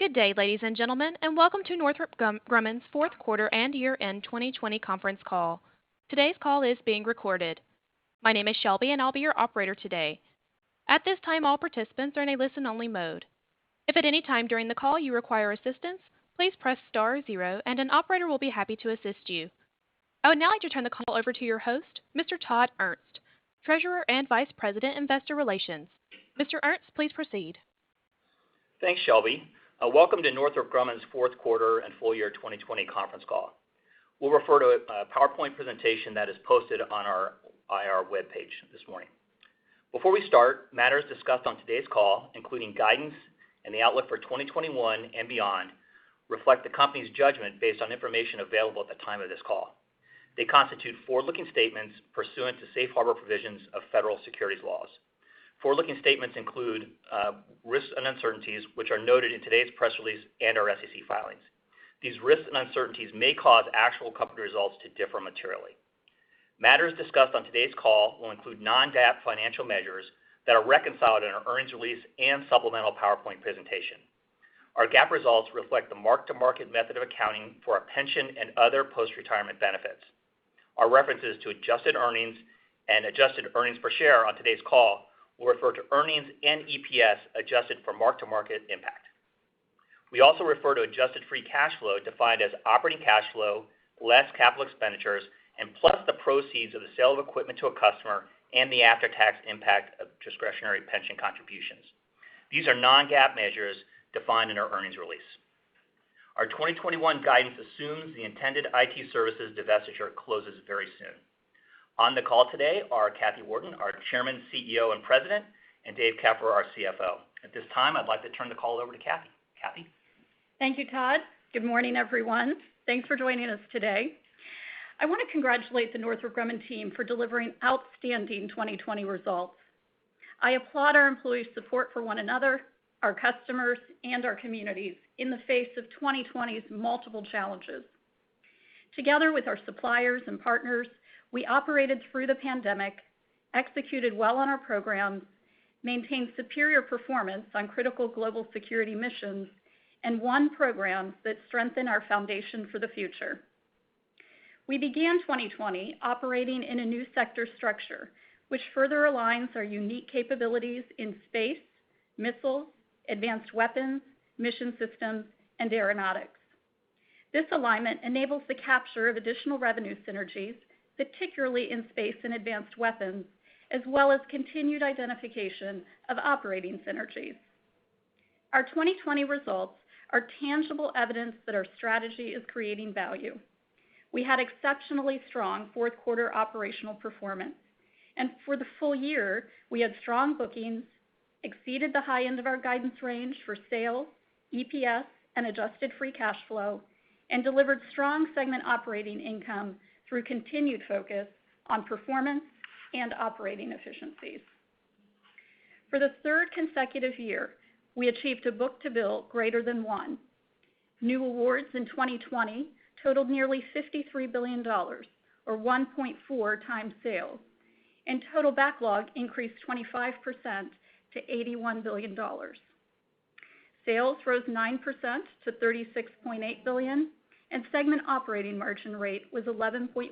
Good day, ladies and gentlemen, and welcome to Northrop Grumman's fourth quarter and year-end 2020 conference call. Today's call is being recorded. My name is Shelby, and I'll be your operator today. At this time, all participants are in a listen-only mode. If at any time during the call you require assistance, please press star zero, and an operator will be happy to assist you. I would now like to turn the call over to your host, Mr. Todd Ernst, Treasurer and Vice President, Investor Relations. Mr. Ernst, please proceed. Thanks, Shelby. Welcome to Northrop Grumman's fourth quarter and full year 2020 conference call. We'll refer to a PowerPoint presentation that is posted on our IR webpage this morning. Before we start, matters discussed on today's call, including guidance and the outlook for 2021 and beyond, reflect the company's judgment based on information available at the time of this call. They constitute forward-looking statements pursuant to safe harbor provisions of federal securities laws. Forward-looking statements include risks and uncertainties, which are noted in today's press release and our SEC filings. These risks and uncertainties may cause actual company results to differ materially. Matters discussed on today's call will include non-GAAP financial measures that are reconciled in our earnings release and supplemental PowerPoint presentation. Our GAAP results reflect the mark-to-market method of accounting for our pension and other post-retirement benefits. Our references to adjusted earnings and adjusted earnings per share on today's call will refer to earnings and EPS adjusted for mark-to-market impact. We also refer to adjusted free cash flow defined as operating cash flow less capital expenditures and plus the proceeds of the sale of equipment to a customer and the after-tax impact of discretionary pension contributions. These are non-GAAP measures defined in our earnings release. Our 2021 guidance assumes the intended IT services divestiture closes very soon. On the call today are Kathy Warden, our Chairman, CEO, and President, and Dave Keffer, our CFO. At this time, I'd like to turn the call over to Kathy. Kathy? Thank you, Todd. Good morning, everyone. Thanks for joining us today. I want to congratulate the Northrop Grumman team for delivering outstanding 2020 results. I applaud our employees' support for one another, our customers, and our communities in the face of 2020's multiple challenges. Together with our suppliers and partners, we operated through the pandemic, executed well on our programs, maintained superior performance on critical global security missions, and won programs that strengthen our foundation for the future. We began 2020 operating in a new sector structure, which further aligns our unique capabilities in space, missiles, advanced weapons, mission systems, and aeronautics. This alignment enables the capture of additional revenue synergies, particularly in space and advanced weapons, as well as continued identification of operating synergies. Our 2020 results are tangible evidence that our strategy is creating value. We had exceptionally strong fourth quarter operational performance, and for the full year, we had strong bookings, exceeded the high end of our guidance range for sales, EPS, and adjusted free cash flow, and delivered strong segment operating income through continued focus on performance and operating efficiencies. For the third consecutive year, we achieved a book-to-bill greater than 1. New awards in 2020 totaled nearly $53 billion, or 1.4 times sales, and total backlog increased 25% to $81 billion. Sales rose 9% to $36.8 billion, and segment operating margin rate was 11.4%.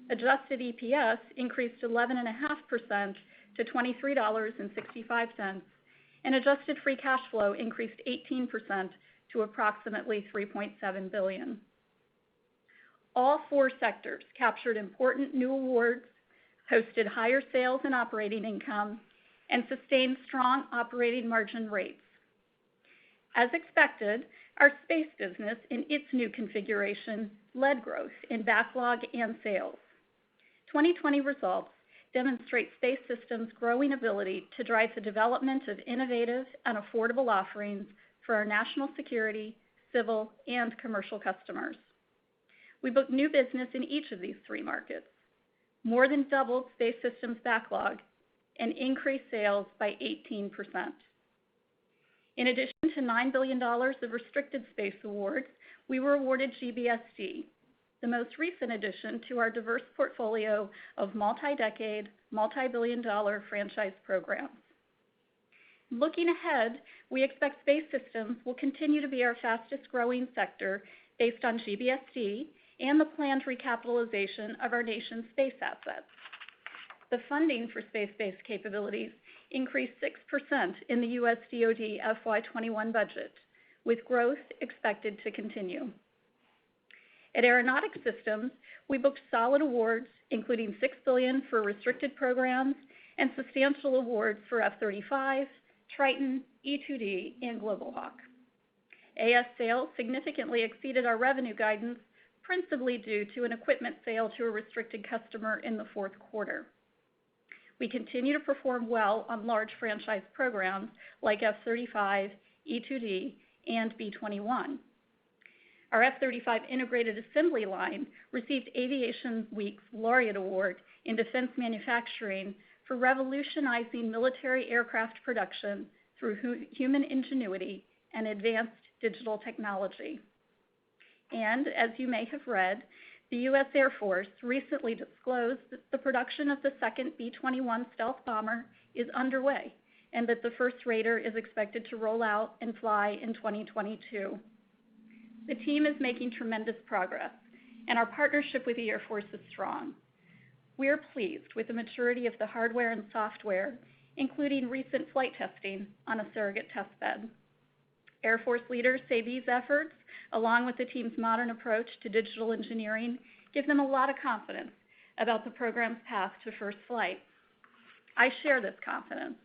Adjusted EPS increased 11.5% to $23.65, and adjusted free cash flow increased 18% to approximately $3.7 billion. All four sectors captured important new awards, posted higher sales and operating income, and sustained strong operating margin rates. As expected, our space business in its new configuration led growth in backlog and sales. 2020 results demonstrate Space Systems' growing ability to drive the development of innovative and affordable offerings for our national security, civil, and commercial customers. We booked new business in each of these three markets, more than doubled Space Systems backlog, and increased sales by 18%. In addition to $9 billion of restricted space awards, we were awarded GBSD, the most recent addition to our diverse portfolio of multi-decade, multi-billion-dollar franchise programs. Looking ahead, we expect space systems will continue to be our fastest growing sector based on GBSD and the planned recapitalization of our nation's space assets. The funding for space-based capabilities increased 6% in the U.S. DoD FY21 budget, with growth expected to continue. At Aeronautics Systems, we booked solid awards, including $6 billion for restricted programs and substantial awards for F-35, Triton, E-2D, and Global Hawk. AS sales significantly exceeded our revenue guidance, principally due to an equipment sale to a restricted customer in the fourth quarter. We continue to perform well on large franchise programs like F-35, E-2D, and B-21. Our F-35 integrated assembly line received Aviation Week's Laureate Award in defense manufacturing for revolutionizing military aircraft production through human ingenuity and advanced digital technology. And as you may have read, the U.S. Air Force recently disclosed that the production of the second B-21 stealth bomber is underway and that the first Raider is expected to roll out and fly in 2022. The team is making tremendous progress, and our partnership with the Air Force is strong. We are pleased with the maturity of the hardware and software, including recent flight testing on a surrogate testbed. Air Force leaders say these efforts, along with the team's modern approach to digital engineering, give them a lot of confidence about the program's path to first flight. I share this confidence,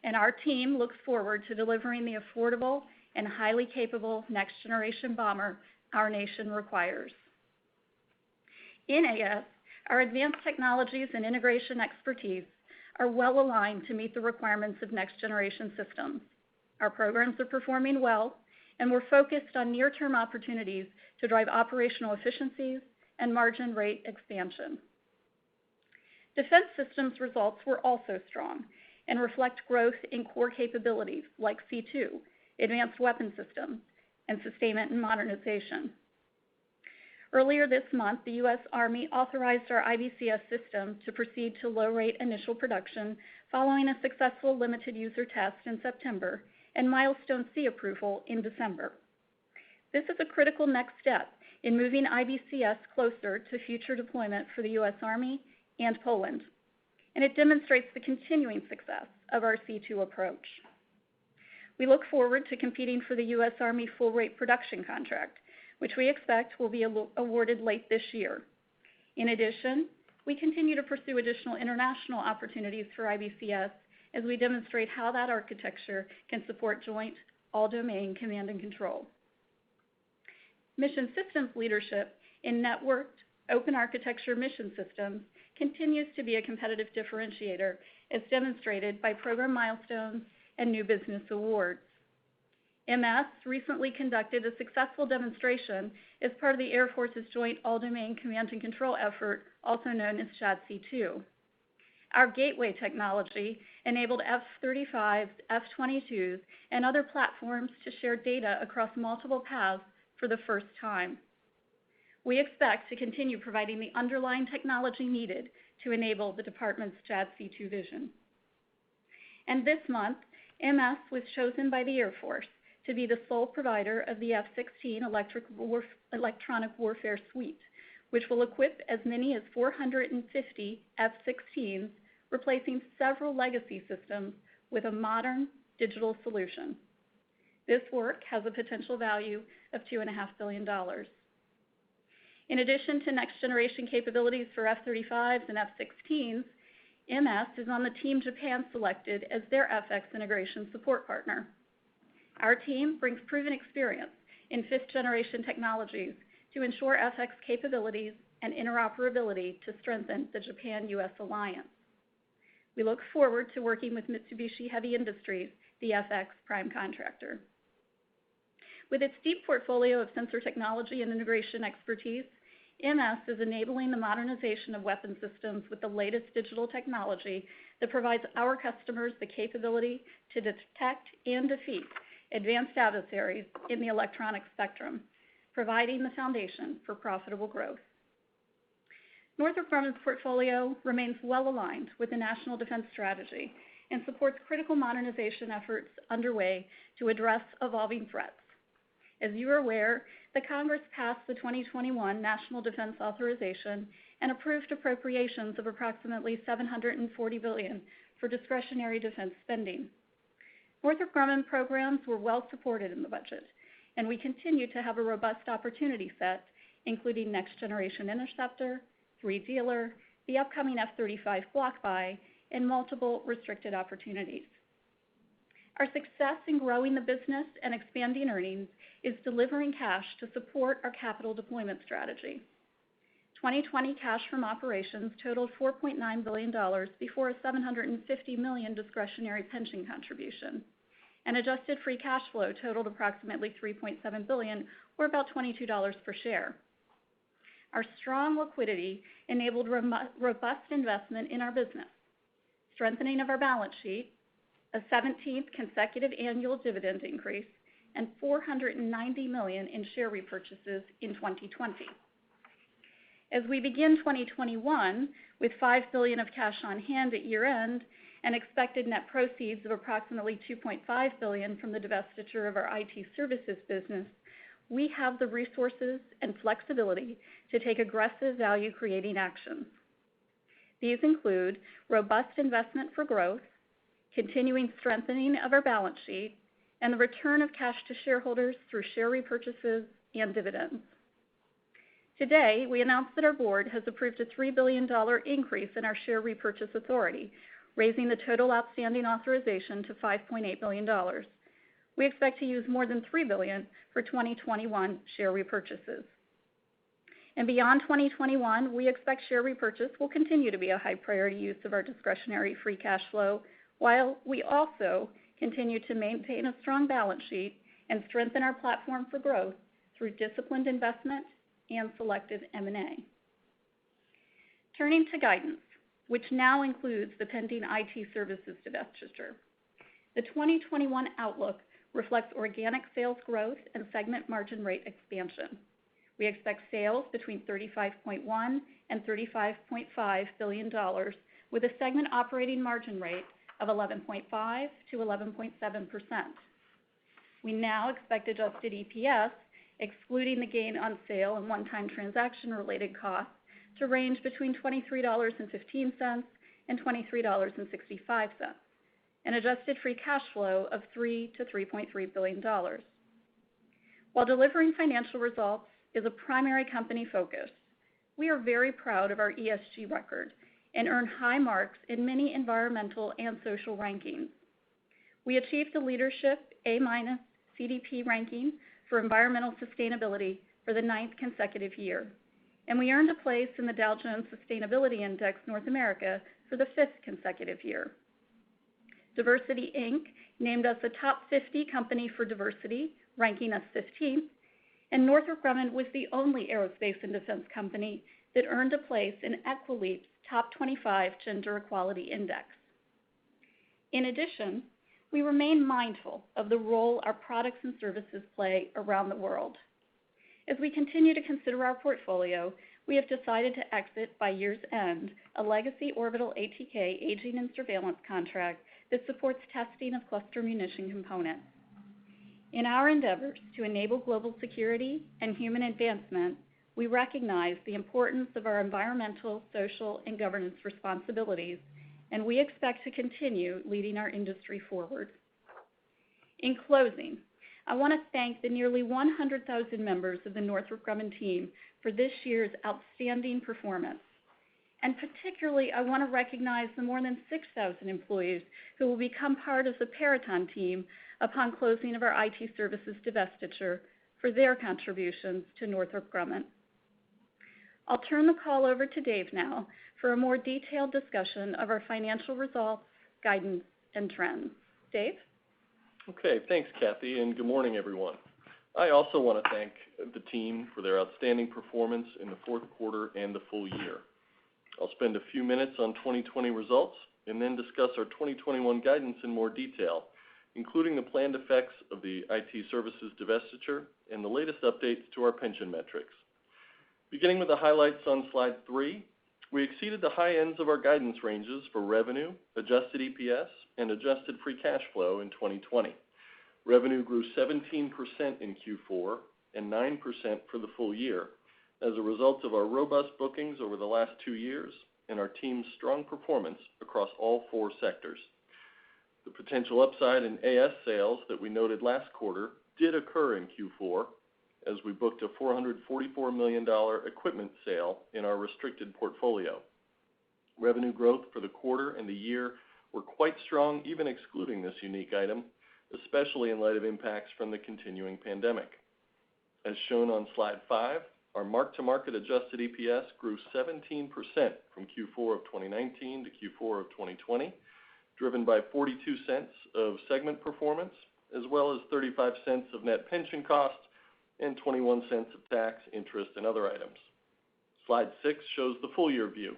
and our team looks forward to delivering the affordable and highly capable next-generation bomber our nation requires. In AS, our advanced technologies and integration expertise are well aligned to meet the requirements of next-generation systems. Our programs are performing well, and we're focused on near-term opportunities to drive operational efficiencies and margin rate expansion. Defense Systems results were also strong and reflect growth in core capabilities like C2, advanced weapon systems, and sustainment and modernization. Earlier this month, the U.S. Army authorized our IBCS system to proceed to low-rate initial production following a successful limited user test in September and Milestone C approval in December. This is a critical next step in moving IBCS closer to future deployment for the U.S. Army and Poland, and it demonstrates the continuing success of our C2 approach. We look forward to competing for the U.S. Army full-rate production contract, which we expect will be awarded late this year. In addition, we continue to pursue additional international opportunities for IBCS as we demonstrate how that architecture can support joint all-domain command and control. Mission Systems leadership in networked open architecture mission systems continues to be a competitive differentiator as demonstrated by program milestones and new business awards. MS recently conducted a successful demonstration as part of the Air Force's Joint All-Domain Command and Control effort, also known as JADC2. Our gateway technology enabled F-35s, F-22s, and other platforms to share data across multiple paths for the first time. We expect to continue providing the underlying technology needed to enable the department's JADC2 vision. And this month, MS was chosen by the Air Force to be the sole provider of the F-16 electronic warfare suite, which will equip as many as 450 F-16s, replacing several legacy systems with a modern digital solution. This work has a potential value of $2.5 billion. In addition to next-generation capabilities for F-35s and F-16s, MS is on the Team Japan selected as their FX integration support partner. Our team brings proven experience in fifth-generation technologies to ensure FX capabilities and interoperability to strengthen the Japan-U.S. alliance. We look forward to working with Mitsubishi Heavy Industries, the FX prime contractor. With its deep portfolio of sensor technology and integration expertise, MS is enabling the modernization of weapon systems with the latest digital technology that provides our customers the capability to detect and defeat advanced adversaries in the electronic spectrum, providing the foundation for profitable growth. Northrop Grumman's portfolio remains well aligned with the National Defense Strategy, and supports critical modernization efforts underway to address evolving threats. As you are aware, the Congress passed the 2021 National Defense Authorization and approved appropriations of approximately $740 billion for discretionary defense spending. Northrop Grumman programs were well supported in the budget, and we continue to have a robust opportunity set, including Next Generation Interceptor, 3-Dealer, the upcoming F-35 block buy, and multiple restricted opportunities. Our success in growing the business and expanding earnings is delivering cash to support our capital deployment strategy. 2020 cash from operations totaled $4.9 billion before a $750 million discretionary pension contribution, and adjusted free cash flow totaled approximately $3.7 billion, or about $22 per share. Our strong liquidity enabled robust investment in our business, strengthening of our balance sheet, a 17th consecutive annual dividend increase, and $490 million in share repurchases in 2020. As we begin 2021 with $5 billion of cash on hand at year-end and expected net proceeds of approximately $2.5 billion from the divestiture of our IT services business, we have the resources and flexibility to take aggressive value-creating actions. These include robust investment for growth, continuing strengthening of our balance sheet, and the return of cash to shareholders through share repurchases and dividends. Today, we announced that our board has approved a $3 billion increase in our share repurchase authority, raising the total outstanding authorization to $5.8 billion. We expect to use more than $3 billion for 2021 share repurchases. And beyond 2021, we expect share repurchase will continue to be a high priority use of our discretionary free cash flow, while we also continue to maintain a strong balance sheet and strengthen our platform for growth through disciplined investment and selective M&A. Turning to guidance, which now includes the pending IT services divestiture. The 2021 outlook reflects organic sales growth and segment margin rate expansion. We expect sales between $35.1 and $35.5 billion, with a segment operating margin rate of 11.5 to 11.7%. We now expect adjusted EPS, excluding the gain on sale and one-time transaction-related costs, to range between $23.15 and $23.65, and adjusted free cash flow of $3 to $3.3 billion. While delivering financial results is a primary company focus, we are very proud of our ESG record and earn high marks in many environmental and social rankings. We achieved the leadership A- CDP ranking for environmental sustainability for the 9th consecutive year, and we earned a place in the Dow Jones Sustainability Index North America for the 5th consecutive year. Diversity Inc. named us a top 50 company for diversity, ranking us 15th, and Northrop Grumman was the only aerospace and defense company that earned a place in Equileap's Top 25 Gender Equality Index. In addition, we remain mindful of the role our products and services play around the world. As we continue to consider our portfolio, we have decided to exit by year's end a legacy orbital ATK aging and surveillance contract that supports testing of cluster munition components. In our endeavors to enable global security and human advancement, we recognize the importance of our environmental, social, and governance responsibilities, and we expect to continue leading our industry forward. In closing, I want to thank the nearly 100,000 members of the Northrop Grumman team for this year's outstanding performance. And particularly, I want to recognize the more than 6,000 employees who will become part of the Peraton team upon closing of our IT services divestiture for their contributions to Northrop Grumman. I'll turn the call over to Dave now for a more detailed discussion of our financial results, guidance, and trends. Dave? Okay, thanks, Kathy, and good morning, everyone. I also want to thank the team for their outstanding performance in the fourth quarter and the full year. I'll spend a few minutes on 2020 results and then discuss our 2021 guidance in more detail, including the planned effects of the IT services divestiture and the latest updates to our pension metrics. Beginning with the highlights on slide 3, we exceeded the high ends of our guidance ranges for revenue, adjusted EPS, and adjusted free cash flow in 2020. Revenue grew 17% in Q4 and 9% for the full year as a result of our robust bookings over the last 2 years and our team's strong performance across all 4 sectors. The potential upside in AS sales that we noted last quarter did occur in Q4 as we booked a $444 million equipment sale in our restricted portfolio. Revenue growth for the quarter and the year were quite strong even excluding this unique item, especially in light of impacts from the continuing pandemic. As shown on slide 5, our mark-to-market adjusted EPS grew 17% from Q4 of 2019 to Q4 of 2020, driven by 42 cents of segment performance, as well as 35 cents of net pension costs and 21 cents of tax, interest, and other items. Slide 6 shows the full year view.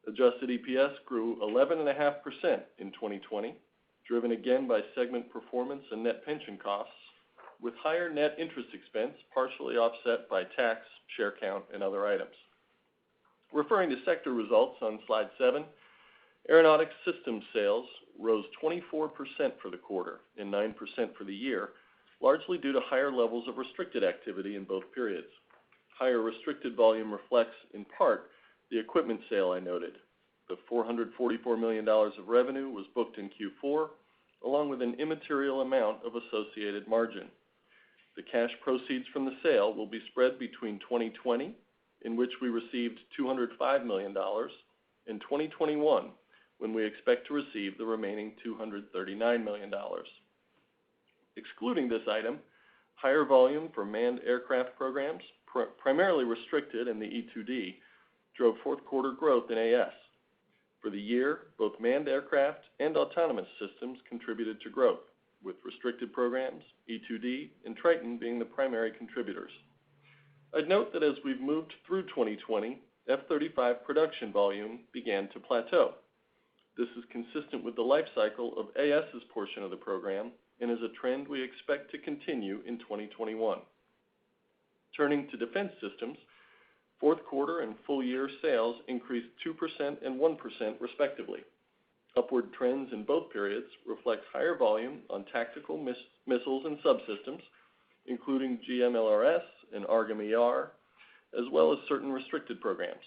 Adjusted EPS grew 11.5% in 2020, driven again by segment performance and net pension costs, with higher net interest expense partially offset by tax, share count, and other items. Referring to sector results on slide 7, Aeronautics Systems sales rose 24% for the quarter and 9% for the year, largely due to higher levels of restricted activity in both periods. Higher restricted volume reflects, in part, the equipment sale I noted. The $444 million of revenue was booked in Q4, along with an immaterial amount of associated margin. The cash proceeds from the sale will be spread between 2020, in which we received $205 million, and 2021, when we expect to receive the remaining $239 million. Excluding this item, higher volume for manned aircraft programs, primarily restricted in the E-2D, drove fourth quarter growth in AS. For the year, both manned aircraft and autonomous systems contributed to growth, with restricted programs, E-2D, and Triton being the primary contributors. I'd note that as we've moved through 2020, F-35 production volume began to plateau. This is consistent with the life cycle of AS's portion of the program and is a trend we expect to continue in 2021. Turning to Defense Systems, fourth quarter and full year sales increased 2% and 1% respectively. Upward trends in both periods reflect higher volume on tactical missiles and subsystems, including GMLRS and AARGM-ER, as well as certain restricted programs.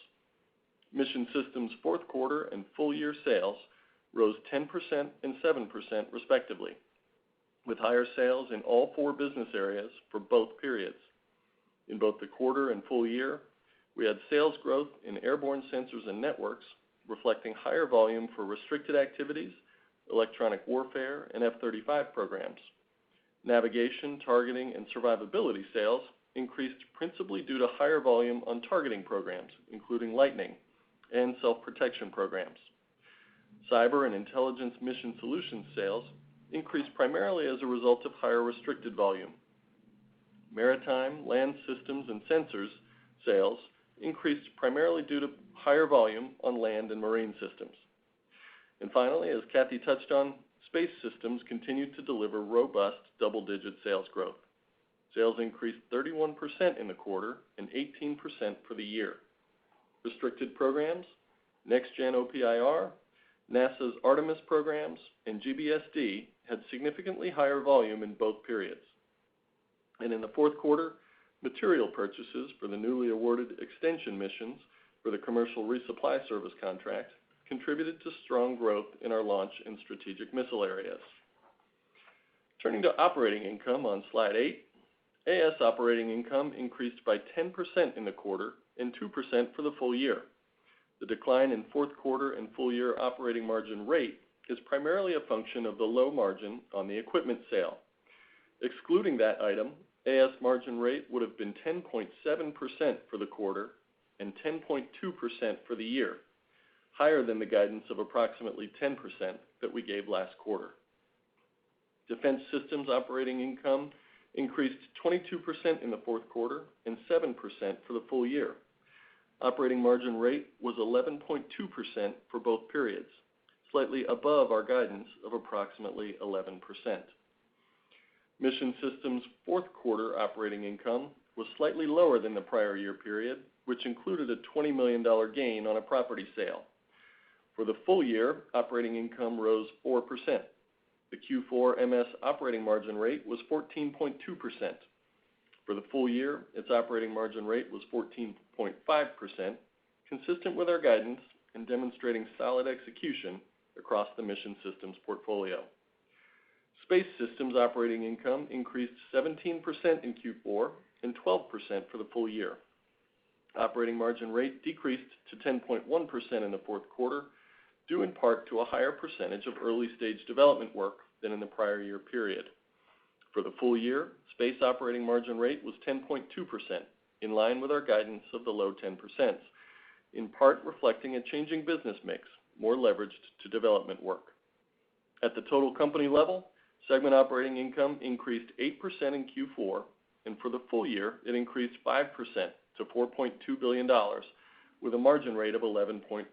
Mission Systems' fourth quarter and full year sales rose 10% and 7% respectively, with higher sales in all 4 business areas for both periods. In both the quarter and full year, we had sales growth in airborne sensors and networks, reflecting higher volume for restricted activities, electronic warfare, and F-35 programs. Navigation, targeting, and survivability sales increased principally due to higher volume on targeting programs, including Lightning, and self-protection programs. Cyber and intelligence mission solutions sales increased primarily as a result of higher restricted volume. Maritime, land systems, and sensors sales increased primarily due to higher volume on land and marine systems. And finally, as Kathy touched on, Space Systems continued to deliver robust double-digit sales growth. Sales increased 31% in the quarter and 18% for the year. Restricted programs, Next-Gen OPIR, NASA's Artemis programs, and GBSD had significantly higher volume in both periods. And in the fourth quarter, material purchases for the newly awarded extension missions for the Commercial Resupply Service contract contributed to strong growth in our launch and strategic missile areas. Turning to operating income on slide 8, AS operating income increased by 10% in the quarter and 2% for the full year. The decline in fourth quarter and full year operating margin rate is primarily a function of the low margin on the equipment sale. Excluding that item, AS margin rate would have been 10.7% for the quarter and 10.2% for the year, higher than the guidance of approximately 10% that we gave last quarter. Defense Systems operating income increased 22% in the fourth quarter and 7% for the full year. Operating margin rate was 11.2% for both periods, slightly above our guidance of approximately 11%. Mission Systems' fourth quarter operating income was slightly lower than the prior year period, which included a $20 million gain on a property sale. For the full year, operating income rose 4%. The Q4 MS operating margin rate was 14.2%. For the full year, its operating margin rate was 14.5%, consistent with our guidance and demonstrating solid execution across the Mission Systems portfolio. Space Systems operating income increased 17% in Q4 and 12% for the full year. Operating margin rate decreased to 10.1% in the fourth quarter, due in part to a higher percentage of early-stage development work than in the prior year period. For the full year, Space operating margin rate was 10.2%, in line with our guidance of the low 10%, in part reflecting a changing business mix, more leveraged to development work. At the total company level, segment operating income increased 8% in Q4, and for the full year, it increased 5% to $4.2 billion, with a margin rate of 11.4%.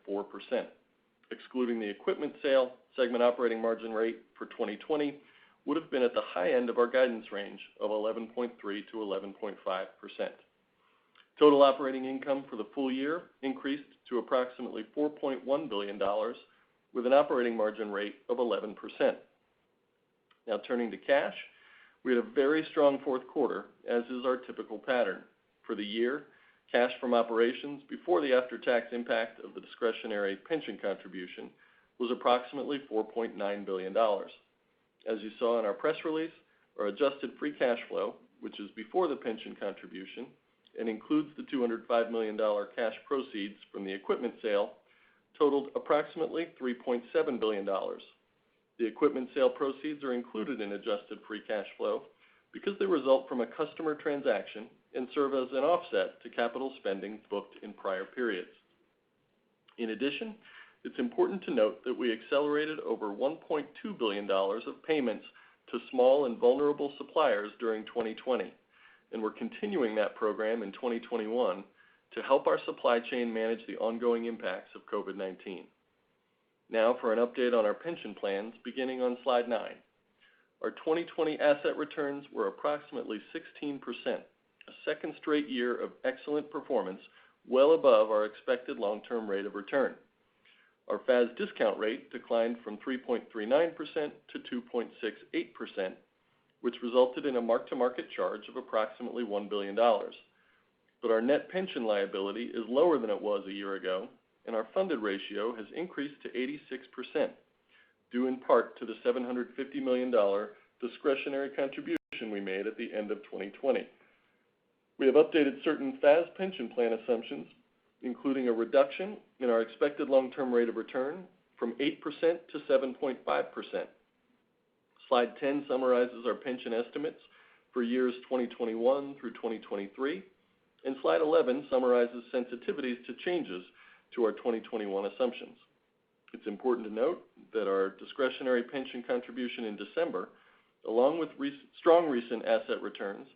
Excluding the equipment sale, segment operating margin rate for 2020 would have been at the high end of our guidance range of 11.3 to 11.5%. Total operating income for the full year increased to approximately $4.1 billion, with an operating margin rate of 11%. Now turning to cash, we had a very strong fourth quarter, as is our typical pattern. For the year, cash from operations before the after-tax impact of the discretionary pension contribution was approximately $4.9 billion. As you saw in our press release, our adjusted free cash flow, which is before the pension contribution and includes the $205 million cash proceeds from the equipment sale, totaled approximately $3.7 billion. The equipment sale proceeds are included in adjusted free cash flow because they result from a customer transaction and serve as an offset to capital spending booked in prior periods. In addition, it's important to note that we accelerated over $1.2 billion of payments to small and vulnerable suppliers during 2020, and we're continuing that program in 2021 to help our supply chain manage the ongoing impacts of COVID-19. Now for an update on our pension plans, beginning on slide 9. Our 2020 asset returns were approximately 16%, a second straight year of excellent performance, well above our expected long-term rate of return. Our FAS discount rate declined from 3.39% to 2.68%, which resulted in a mark-to-market charge of approximately $1 billion. But our net pension liability is lower than it was a year ago, and our funded ratio has increased to 86%, due in part to the $750 million discretionary contribution we made at the end of 2020. We have updated certain FAS pension plan assumptions, including a reduction in our expected long-term rate of return from 8% to 7.5%. Slide 10 summarizes our pension estimates for years 2021 through 2023, and slide 11 summarizes sensitivities to changes to our 2021 assumptions. It's important to note that our discretionary pension contribution in December, along with strong recent asset returns,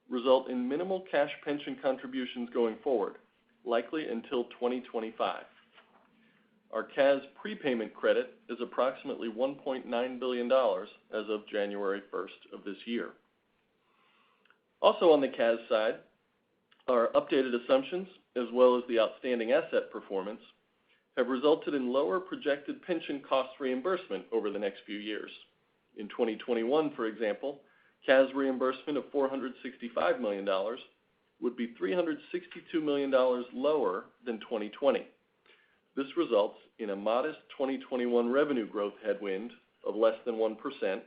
result in minimal cash pension contributions going forward, likely until 2025. Our CAS prepayment credit is approximately $1.9 billion as of January 1st of this year. Also on the CAS side, our updated assumptions, as well as the outstanding asset performance, have resulted in lower projected pension cost reimbursement over the next few years. In 2021, for example, CAS reimbursement of $465 million would be $362 million lower than 2020. This results in a modest 2021 revenue growth headwind of less than 1%,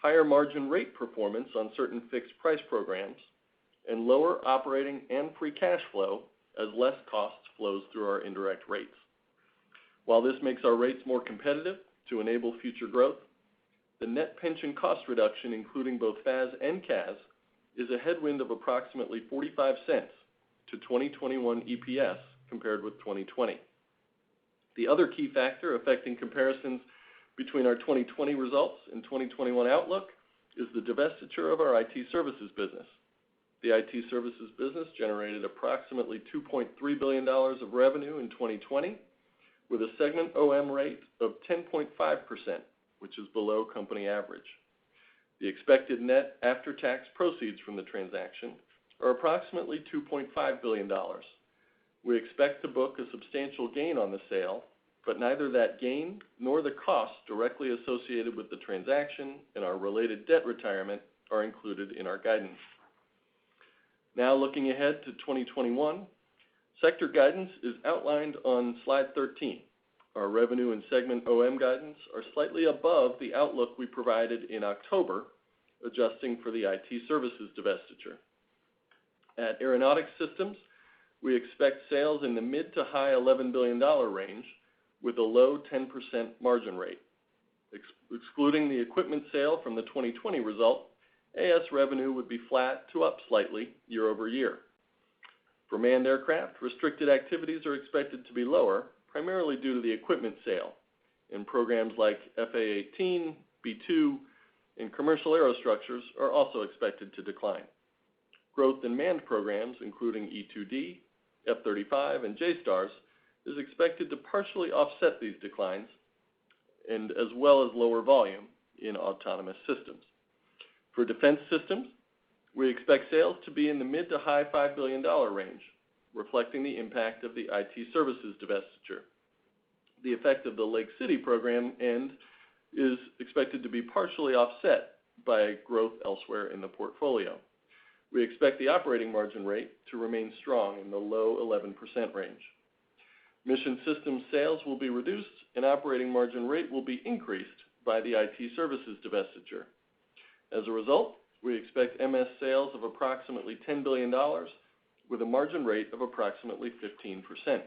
higher margin rate performance on certain fixed price programs, and lower operating and free cash flow as less costs flows through our indirect rates. While this makes our rates more competitive to enable future growth, the net pension cost reduction, including both FAS and CAS, is a headwind of approximately 45 cents to 2021 EPS compared with 2020. The other key factor affecting comparisons between our 2020 results and 2021 outlook is the divestiture of our IT services business. The IT services business generated approximately $2.3 billion of revenue in 2020, with a segment OM rate of 10.5%, which is below company average. The expected net after-tax proceeds from the transaction are approximately $2.5 billion. We expect to book a substantial gain on the sale, but neither that gain nor the costs directly associated with the transaction and our related debt retirement are included in our guidance. Now looking ahead to 2021, sector guidance is outlined on slide 13. Our revenue and segment OM guidance are slightly above the outlook we provided in October, adjusting for the IT services divestiture. At Aeronautics Systems, we expect sales in the mid to high $11 billion range with a low 10% margin rate. Excluding the equipment sale from the 2020 result, AS revenue would be flat to up slightly year over year. For manned aircraft, restricted activities are expected to be lower, primarily due to the equipment sale, and programs like FA-18, B-2, and commercial aerostructures are also expected to decline. Growth in manned programs, including E-2D, F-35, and JSTARS, is expected to partially offset these declines, and as well as lower volume in autonomous systems. For defense systems, we expect sales to be in the mid to high $5 billion range, reflecting the impact of the IT services divestiture. The effect of the Lake City program end is expected to be partially offset by growth elsewhere in the portfolio. We expect the operating margin rate to remain strong in the low 11% range. Mission Systems sales will be reduced and operating margin rate will be increased by the IT services divestiture. As a result, we expect MS sales of approximately $10 billion with a margin rate of approximately 15%.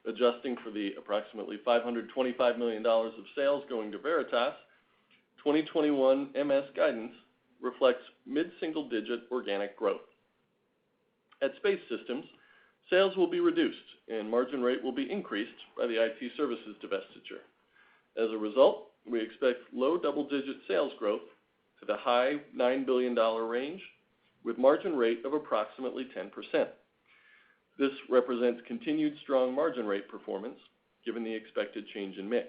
Adjusting for the approximately $525 million of sales going to Veritas, 2021 MS guidance reflects mid-single-digit organic growth. At Space Systems, sales will be reduced and margin rate will be increased by the IT services divestiture. As a result, we expect low double-digit sales growth to the high $9 billion range with margin rate of approximately 10%. This represents continued strong margin rate performance given the expected change in mix.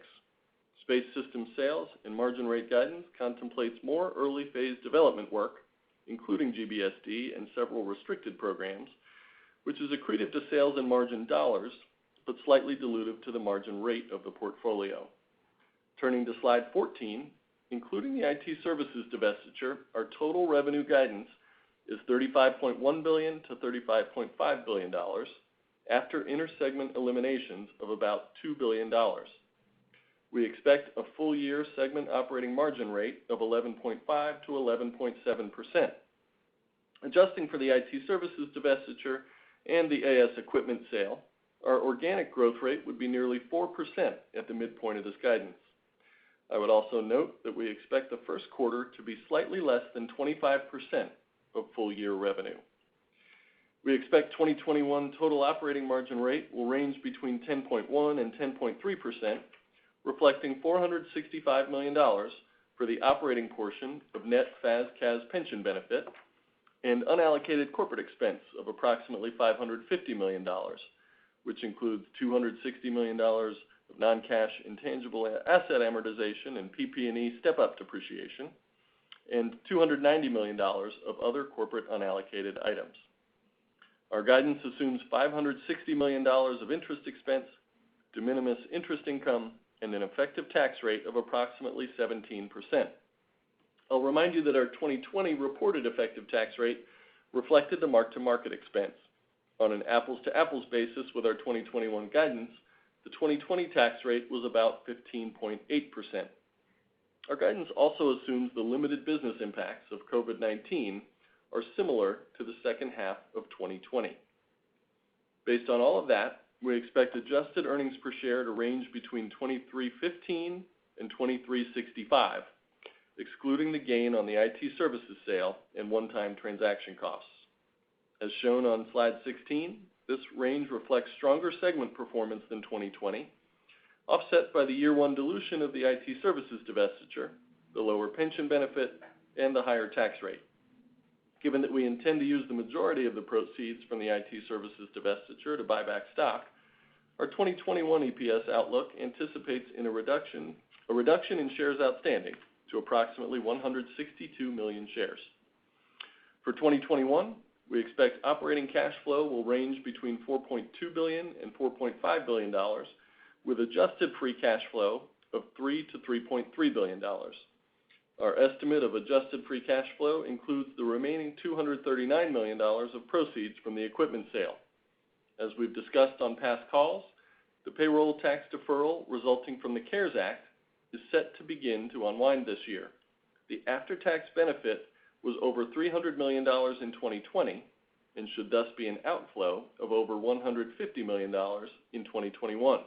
Space Systems sales and margin rate guidance contemplates more early phase development work, including GBSD and several restricted programs, which is accretive to sales and margin dollars, but slightly dilutive to the margin rate of the portfolio. Turning to slide 14, including the IT services divestiture, our total revenue guidance is $35.1 billion to $35.5 billion after intersegment eliminations of about $2 billion. We expect a full year segment operating margin rate of 11.5 to 11.7%. Adjusting for the IT services divestiture and the AS equipment sale, our organic growth rate would be nearly 4% at the midpoint of this guidance. I would also note that we expect the first quarter to be slightly less than 25% of full year revenue. We expect 2021 total operating margin rate will range between 10.1 and 10.3%, reflecting $465 million for the operating portion of net FAS/CAS pension benefit and unallocated corporate expense of approximately $550 million, which includes $260 million of non-cash intangible asset amortization and PP&E step-up depreciation, and $290 million of other corporate unallocated items. Our guidance assumes $560 million of interest expense, de minimis interest income, and an effective tax rate of approximately 17%. I'll remind you that our 2020 reported effective tax rate reflected the mark-to-market expense. On an apples-to-apples basis with our 2021 guidance, the 2020 tax rate was about 15.8%. Our guidance also assumes the limited business impacts of COVID-19 are similar to the second half of 2020. Based on all of that, we expect adjusted earnings per share to range between $23.15 and $23.65, excluding the gain on the IT services sale and one-time transaction costs. As shown on slide 16, this range reflects stronger segment performance than 2020, offset by the year one dilution of the IT services divestiture, the lower pension benefit, and the higher tax rate. Given that we intend to use the majority of the proceeds from the IT services divestiture to buy back stock, our 2021 EPS outlook anticipates a reduction in shares outstanding to approximately 162 million shares. For 2021, we expect operating cash flow will range between $4.2 billion and $4.5 billion, with adjusted free cash flow of $3 to $3.3 billion. Our estimate of adjusted free cash flow includes the remaining $239 million of proceeds from the equipment sale. As we've discussed on past calls, the payroll tax deferral resulting from the CARES Act is set to begin to unwind this year. The after-tax benefit was over $300 million in 2020 and should thus be an outflow of over $150 million in 2021.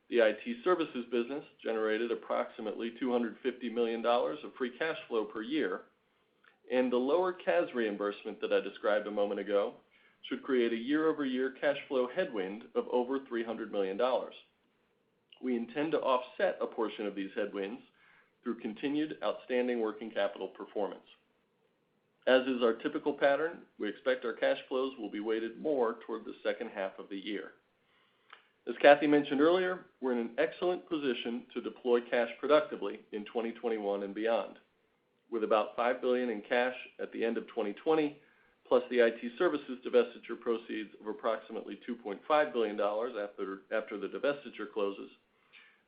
The IT services business generated approximately $250 million of free cash flow per year, and the lower CAS reimbursement that I described a moment ago should create a year-over-year cash flow headwind of over $300 million. We intend to offset a portion of these headwinds through continued outstanding working capital performance. As is our typical pattern, we expect our cash flows will be weighted more toward the second half of the year. As Kathy mentioned earlier, we're in an excellent position to deploy cash productively in 2021 and beyond. With about $5 billion in cash at the end of 2020, plus the IT services divestiture proceeds of approximately $2.5 billion after the divestiture closes,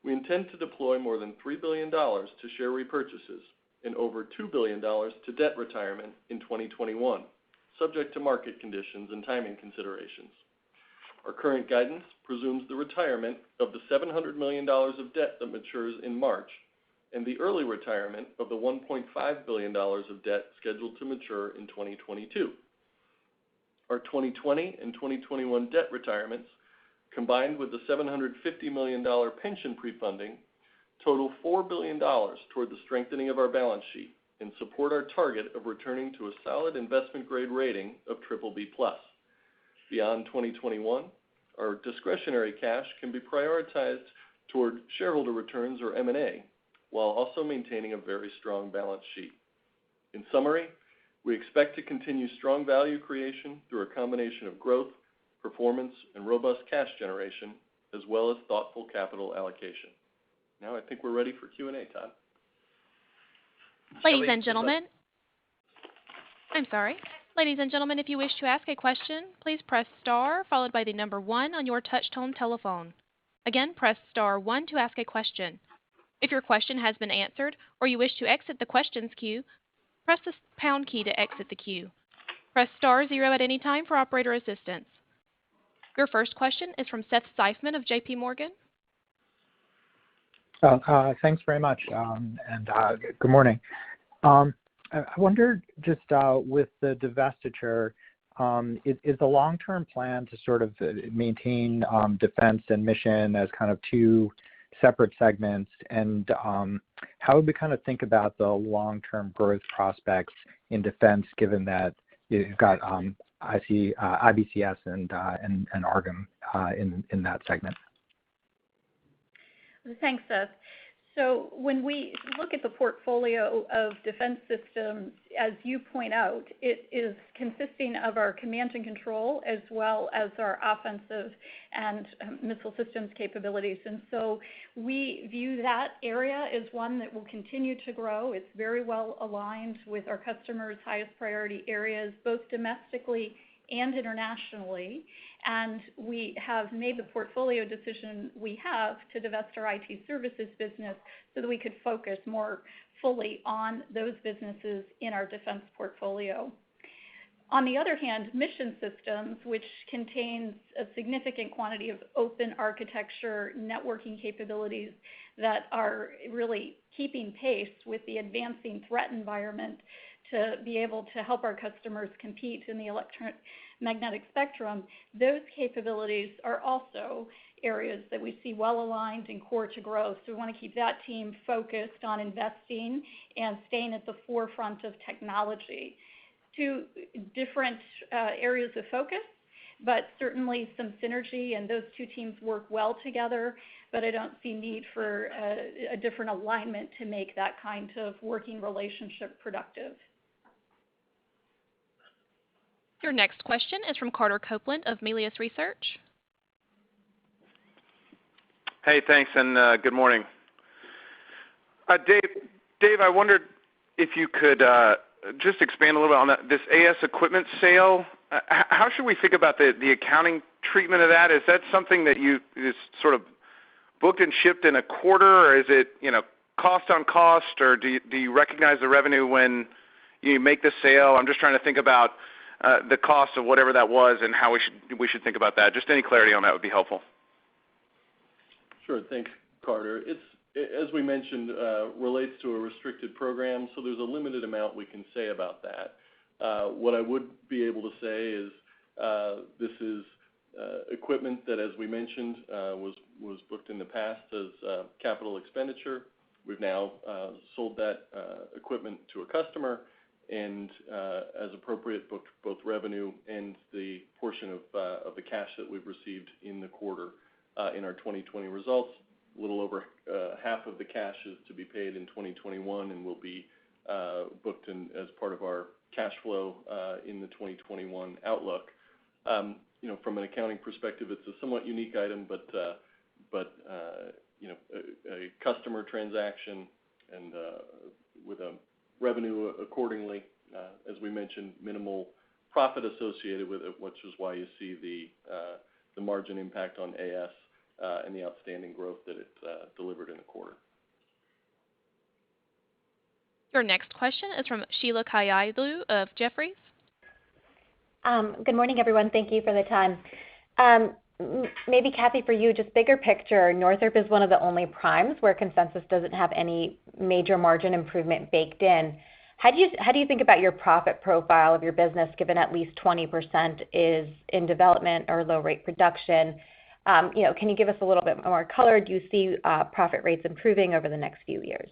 we intend to deploy more than $3 billion to share repurchases and over $2 billion to debt retirement in 2021, subject to market conditions and timing considerations. Our current guidance presumes the retirement of the $700 million of debt that matures in March and the early retirement of the $1.5 billion of debt scheduled to mature in 2022. Our 2020 and 2021 debt retirements, combined with the $750 million pension pre-funding, total $4 billion toward the strengthening of our balance sheet and support our target of returning to a solid investment-grade rating of BBB+. Beyond 2021, our discretionary cash can be prioritized toward shareholder returns or M&A, while also maintaining a very strong balance sheet. In summary, we expect to continue strong value creation through a combination of growth, performance, and robust cash generation, as well as thoughtful capital allocation. Now I think we're ready for Q&A, Todd. Ladies and gentlemen, if you wish to ask a question, please press star followed by the number 1 on your touch-tone telephone. Again, press star 1 to ask a question. If your question has been answered or you wish to exit the questions queue, press the pound key to exit the queue. Press star 0 at any time for operator assistance. Your first question is from Seth Seifman of JP Morgan. Thanks very much, and good morning. I wondered, just with the divestiture, is the long-term plan to sort of maintain defense and mission as kind of two separate segments, and how would we kind of think about the long-term growth prospects in defense, given that you've got IBCS and AARGM in that segment? Thanks, Seth. So when we look at the portfolio of defense systems, as you point out, it is consisting of our command and control as well as our offensive and missile systems capabilities. And so we view that area as one that will continue to grow. It's very well aligned with our customers' highest priority areas, both domestically and internationally. And we have made the portfolio decision we have to divest our IT services business so that we could focus more fully on those businesses in our defense portfolio. On the other hand, mission systems, which contains a significant quantity of open architecture networking capabilities that are really keeping pace with the advancing threat environment to be able to help our customers compete in the electromagnetic spectrum, those capabilities are also areas that we see well aligned and core to growth. So we want to keep that team focused on investing and staying at the forefront of technology. Two different areas of focus, but certainly some synergy, and those two teams work well together, but I don't see need for a different alignment to make that kind of working relationship productive. Your next question is from Carter Copeland of Melius Research. Hey, thanks, and good morning. Dave, I wondered if you could just expand a little bit on this AS equipment sale. How should we think about the accounting treatment of that? Is that something that is sort of booked and shipped in a quarter, or is it, cost on cost, or do you recognize the revenue when you make the sale? I'm just trying to think about the cost of whatever that was and how we should think about that. Just any clarity on that would be helpful. Sure. Thanks, Carter. It's, as we mentioned, relates to a restricted program, so there's a limited amount we can say about that. What I would be able to say is this is equipment that, as we mentioned, was booked in the past as capital expenditure. We've now sold that equipment to a customer, and as appropriate, booked both revenue and the portion of the cash that we've received in the quarter in our 2020 results. A little over half of the cash is to be paid in 2021 and will be booked in as part of our cash flow in the 2021 outlook. From an accounting perspective, it's a somewhat unique item, but a customer transaction and with a revenue accordingly, as we mentioned, minimal profit associated with it, which is why you see the margin impact on AS and the outstanding growth that it delivered in the quarter. Your next question is from Sheila Kahyaoglu of Jefferies. Good morning, everyone. Thank you for the time. Maybe, Kathy, for you, just bigger picture, Northrop is one of the only primes where consensus doesn't have any major margin improvement baked in. How do you think about your profit profile of your business, given at least 20% is in development or low rate production? Can you give us a little bit more color? Do you see profit rates improving over the next few years?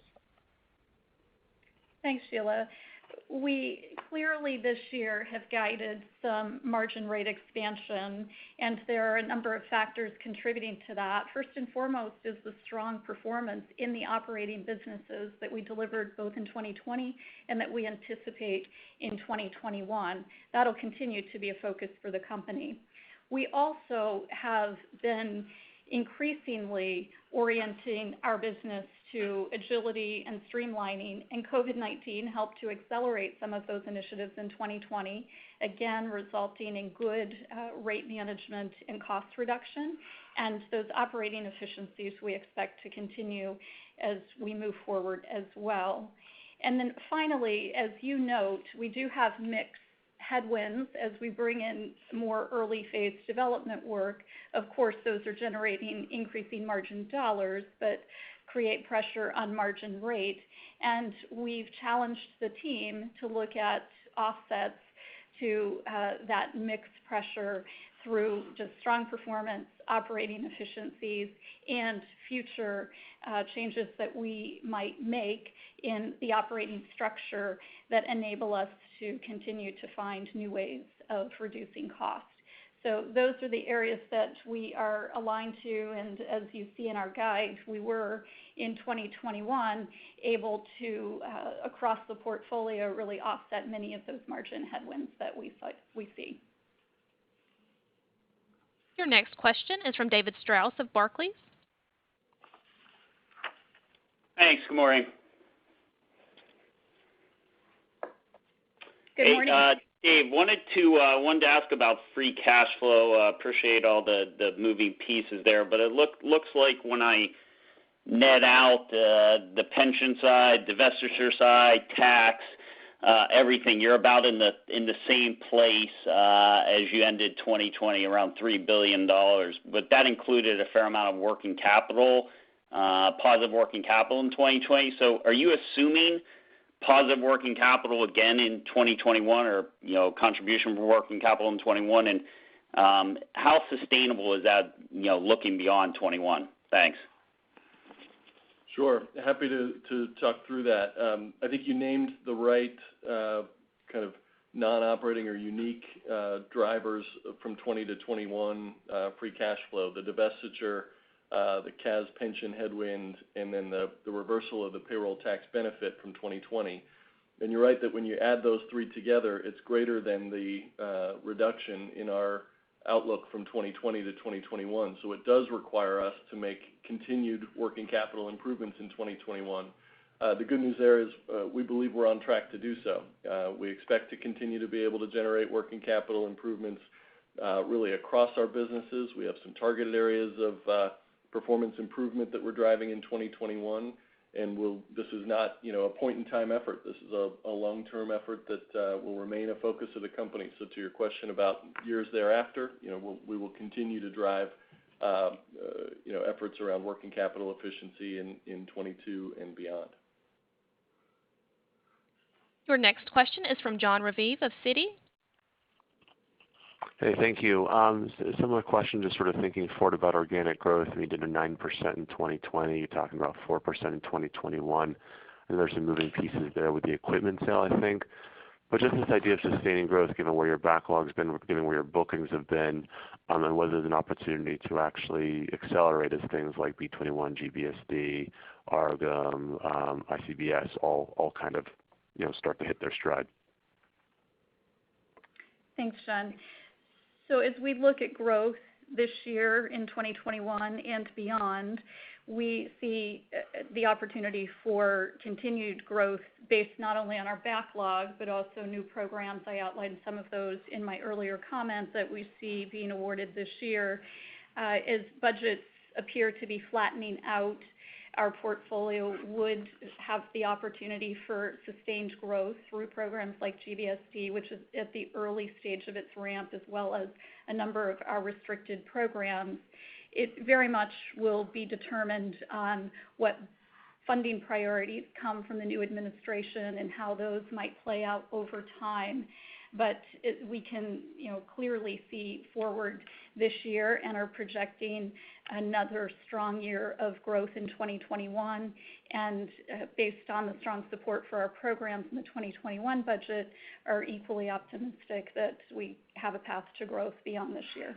Thanks, Sheila. We clearly this year have guided some margin rate expansion, and there are a number of factors contributing to that. First and foremost is the strong performance in the operating businesses that we delivered both in 2020 and that we anticipate in 2021. That'll continue to be a focus for the company. We also have been increasingly orienting our business to agility and streamlining, and COVID-19 helped to accelerate some of those initiatives in 2020, again resulting in good rate management and cost reduction, and those operating efficiencies we expect to continue as we move forward as well. And then finally, as you note, we do have mixed headwinds as we bring in more early phase development work. Of course, those are generating increasing margin dollars, but create pressure on margin rate. And we've challenged the team to look at offsets to that mixed pressure through just strong performance, operating efficiencies, and future changes that we might make in the operating structure that enable us to continue to find new ways of reducing cost. So those are the areas that we are aligned to, and as you see in our guide, we were in 2021 able to, across the portfolio, really offset many of those margin headwinds that we see. Your next question is from David Strauss of Barclays. Thanks. Good morning. Good morning. Dave, wanted to ask about free cash flow. Appreciate all the moving pieces there, but it looks like when I net out the pension side, divestiture side, tax, everything, you're about in the same place as you ended 2020, around $3 billion. But that included a fair amount of working capital, positive working capital in 2020. So are you assuming positive working capital again in 2021, or contribution from working capital in 21? And how sustainable is that looking beyond 21? Thanks. Sure. Happy to talk through that. I think you named the right kind of non-operating or unique drivers from 20 to 21 free cash flow, the divestiture, the CAS pension headwind, and then the reversal of the payroll tax benefit from 2020. And you're right that when you add those three together, it's greater than the reduction in our outlook from 2020 to 2021. So it does require us to make continued working capital improvements in 2021. The good news there is we believe we're on track to do so. We expect to continue to be able to generate working capital improvements really across our businesses. We have some targeted areas of performance improvement that we're driving in 2021. And this is not, a point-in-time effort. This is a long-term effort that will remain a focus of the company. So to your question about years thereafter, we will continue to drive, efforts around working capital efficiency in 22 and beyond. Your next question is from Jon Raviv of Citi. Hey, thank you. Similar question, just sort of thinking forward about organic growth. We did a 9% in 2020. You're talking about 4% in 2021. And there's some moving pieces there with the equipment sale, I think. But just this idea of sustaining growth, given where your backlog's been, given where your bookings have been, and whether there's an opportunity to actually accelerate as things like B-21, GBSD, ARGM, ICBS all kind of, start to hit their stride. Thanks, John. So as we look at growth this year in 2021 and beyond, we see the opportunity for continued growth based not only on our backlog, but also new programs. I outlined some of those in my earlier comments that we see being awarded this year. As budgets appear to be flattening out, our portfolio would have the opportunity for sustained growth through programs like GBSD, which is at the early stage of its ramp, as well as a number of our restricted programs. It very much will be determined on what funding priorities come from the new administration and how those might play out over time. But we can, clearly see forward this year and are projecting another strong year of growth in 2021. And based on the strong support for our programs in the 2021 budget, are equally optimistic that we have a path to growth beyond this year.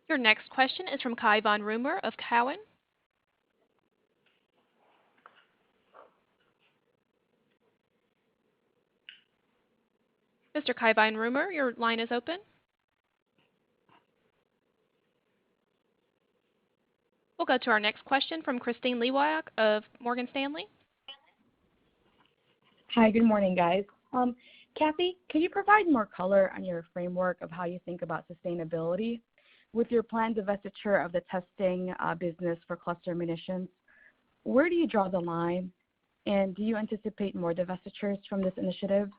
Your next question is from Cai von Rumohr of Cowen. Mr. Cai von Rumohr, your line is open. We'll go to our next question from Kristine Liwag of Morgan Stanley. Hi, good morning, guys. Kathy, can you provide more color on your framework of how you think about sustainability? With your planned divestiture of the testing business for cluster munitions, where do you draw the line? And do you anticipate more divestitures from this initiative?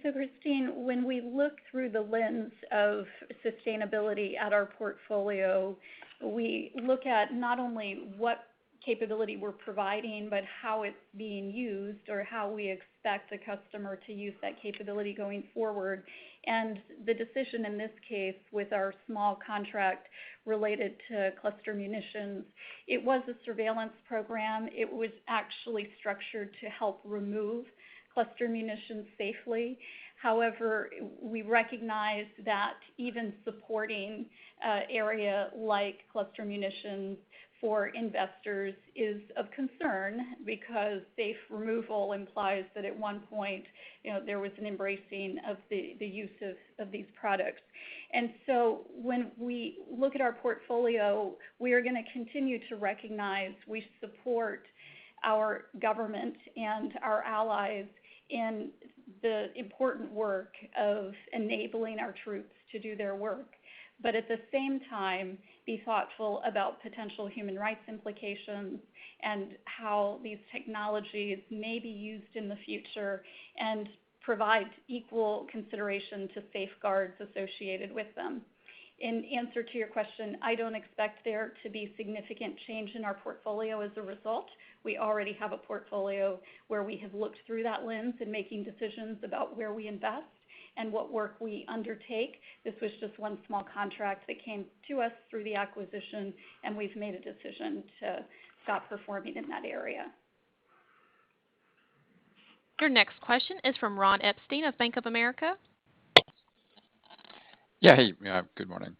So, Christine, when we look through the lens of sustainability at our portfolio, we look at not only what capability we're providing, but how it's being used or how we expect the customer to use that capability going forward. And the decision in this case with our small contract related to cluster munitions, it was a surveillance program. It was actually structured to help remove cluster munitions safely. However, we recognize that even supporting an area like cluster munitions for investors is of concern because safe removal implies that at one point, there was an embracing of the use of these products. And so when we look at our portfolio, we are going to continue to recognize we support our government and our allies in the important work of enabling our troops to do their work, but at the same time be thoughtful about potential human rights implications and how these technologies may be used in the future and provide equal consideration to safeguards associated with them. In answer to your question, I don't expect there to be significant change in our portfolio as a result. We already have a portfolio where we have looked through that lens in making decisions about where we invest and what work we undertake. This was just one small contract that came to us through the acquisition, and we've made a decision to stop performing in that area. Your next question is from Ron Epstein of Bank of America. Yeah, hey, good morning.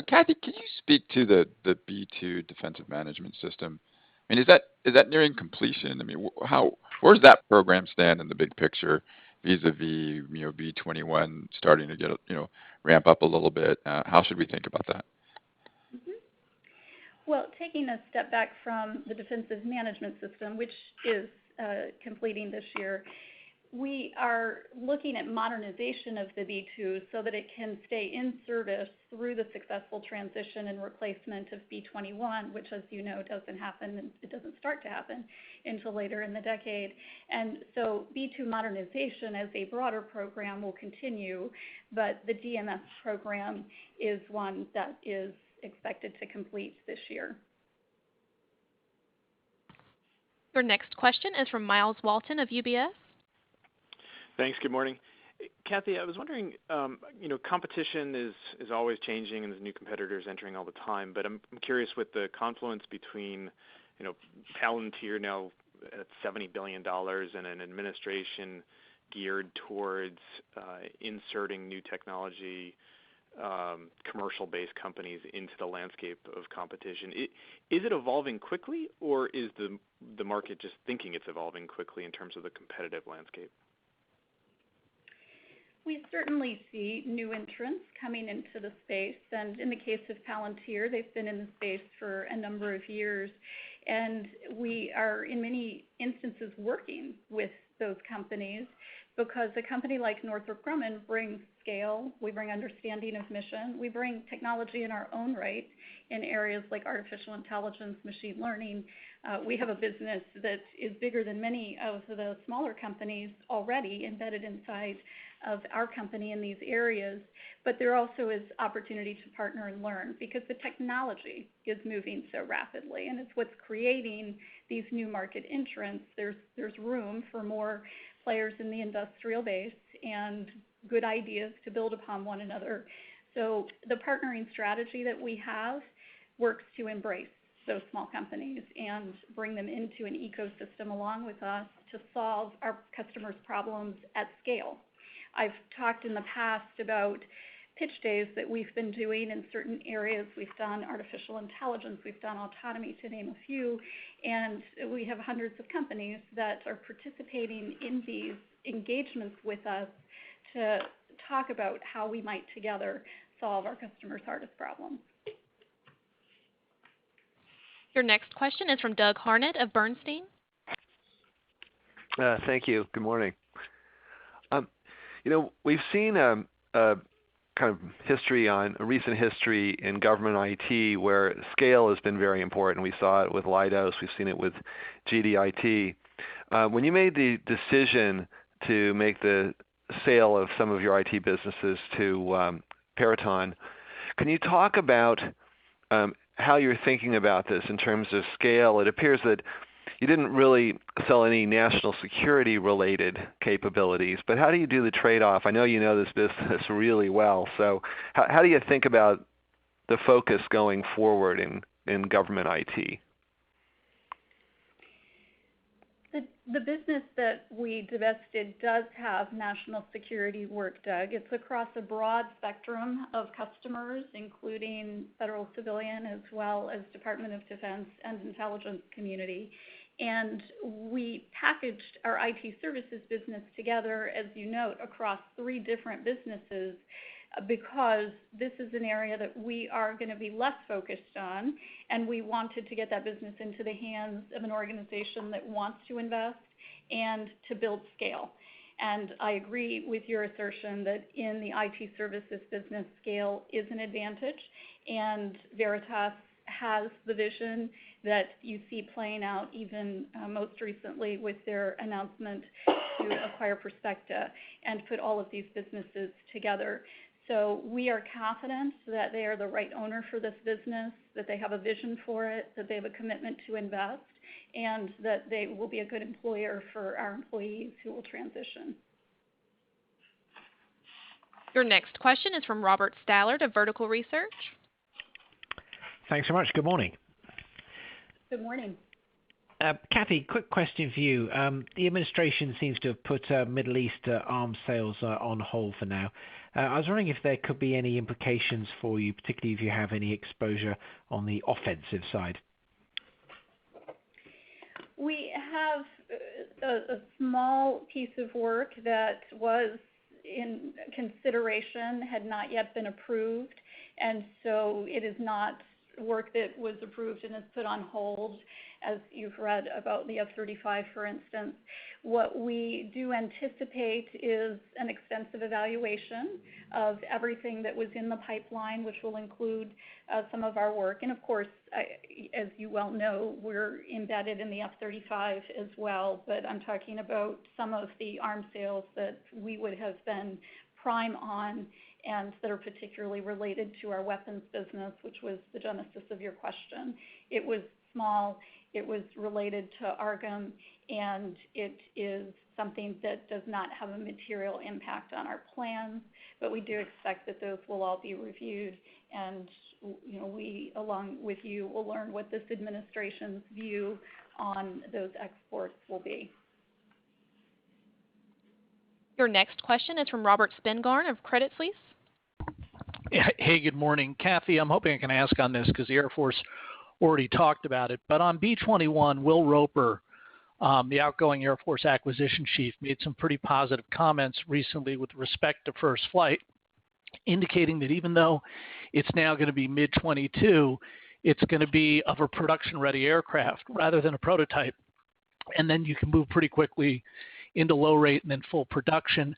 Kathy, can you speak to the B-2 defensive management system? I mean, is that nearing completion? I mean, where does that program stand in the big picture vis-a-vis, B-21 starting to get, ramp up a little bit? How should we think about that? Mm-hmm. Well, taking a step back from the defensive management system, which is completing this year, we are looking at modernization of the B-2 so that it can stay in service through the successful transition and replacement of B-21, which, as you know, doesn't happen, it doesn't start to happen until later in the decade. And so B-2 modernization as a broader program will continue, but the DMS program is one that is expected to complete this year. Your next question is from Miles Walton of UBS. Thanks. Good morning. Kathy, I was wondering, competition is always changing and there's new competitors entering all the time, but I'm curious with the confluence between, Palantir now at $70 billion and an administration geared towards inserting new technology, commercial-based companies into the landscape of competition. Is it evolving quickly, or is the market just thinking it's evolving quickly in terms of the competitive landscape? We certainly see new entrants coming into the space, and in the case of Palantir, they've been in the space for a number of years, and we are in many instances working with those companies because a company like Northrop Grumman brings scale, we bring understanding of mission, we bring technology in our own right in areas like artificial intelligence, machine learning. We have a business that is bigger than many of the smaller companies already embedded inside of our company in these areas, but there also is opportunity to partner and learn because the technology is moving so rapidly, and it's what's creating these new market entrants. There's room for more players in the industrial base and good ideas to build upon one another. So the partnering strategy that we have works to embrace those small companies and bring them into an ecosystem along with us to solve our customers' problems at scale. I've talked in the past about pitch days that we've been doing in certain areas. We've done artificial intelligence, we've done autonomy, to name a few, and we have hundreds of companies that are participating in these engagements with us to talk about how we might together solve our customers' hardest problems. Your next question is from Doug Harned of Bernstein. Thank you. Good morning. We've seen a kind of a recent history in government IT where scale has been very important. We saw it with Leidos. We've seen it with GDIT. When you made the decision to make the sale of some of your IT businesses to Peraton, can you talk about how you're thinking about this in terms of scale? It appears that you didn't really sell any national security related capabilities, but how do you do the trade-off? I know you know this business really well, so how do you think about the focus going forward in government IT? The business that we divested does have national security work, Doug. It's across a broad spectrum of customers, including federal civilian as well as Department of Defense and intelligence community. And we packaged our IT services business together, as you note, across 3 different businesses because this is an area that we are going to be less focused on, and we wanted to get that business into the hands of an organization that wants to invest and to build scale. And I agree with your assertion that in the IT services business, scale is an advantage, and Veritas has the vision that you see playing out even most recently with their announcement to acquire Perspecta and put all of these businesses together. So we are confident that they are the right owner for this business, that they have a vision for it, that they have a commitment to invest, and that they will be a good employer for our employees who will transition. Your next question is from Robert Stallard of Vertical Research. Thanks so much. Good morning. Good morning. Kathy, quick question for you. The administration seems to have put Middle East arms sales on hold for now. I was wondering if there could be any implications for you, particularly if you have any exposure on the offensive side. We have a small piece of work that was in consideration, had not yet been approved, and so it is not work that was approved and is put on hold. as you've read about the F-35, for instance. What we do anticipate is an extensive evaluation of everything that was in the pipeline, which will include some of our work. And of course, as you well know, we're embedded in the F-35 as well, but I'm talking about some of the arms sales that we would have been prime on and that are particularly related to our weapons business, which was the genesis of your question. It was small, it was related to AARGM, and it is something that does not have a material impact on our plans, but we do expect that those will all be reviewed, and we, along with you, will learn what this administration's view on those exports will be. Your next question is from Robert Spingarn of Credit Suisse. Hey, good morning. Kathy, I'm hoping I can ask on this because the Air Force already talked about it. But on B-21, Will Roper, the outgoing Air Force acquisition chief, made some pretty positive comments recently with respect to first flight, indicating that even though it's now going to be mid-22, it's going to be of a production-ready aircraft rather than a prototype. And then you can move pretty quickly into low rate and then full production.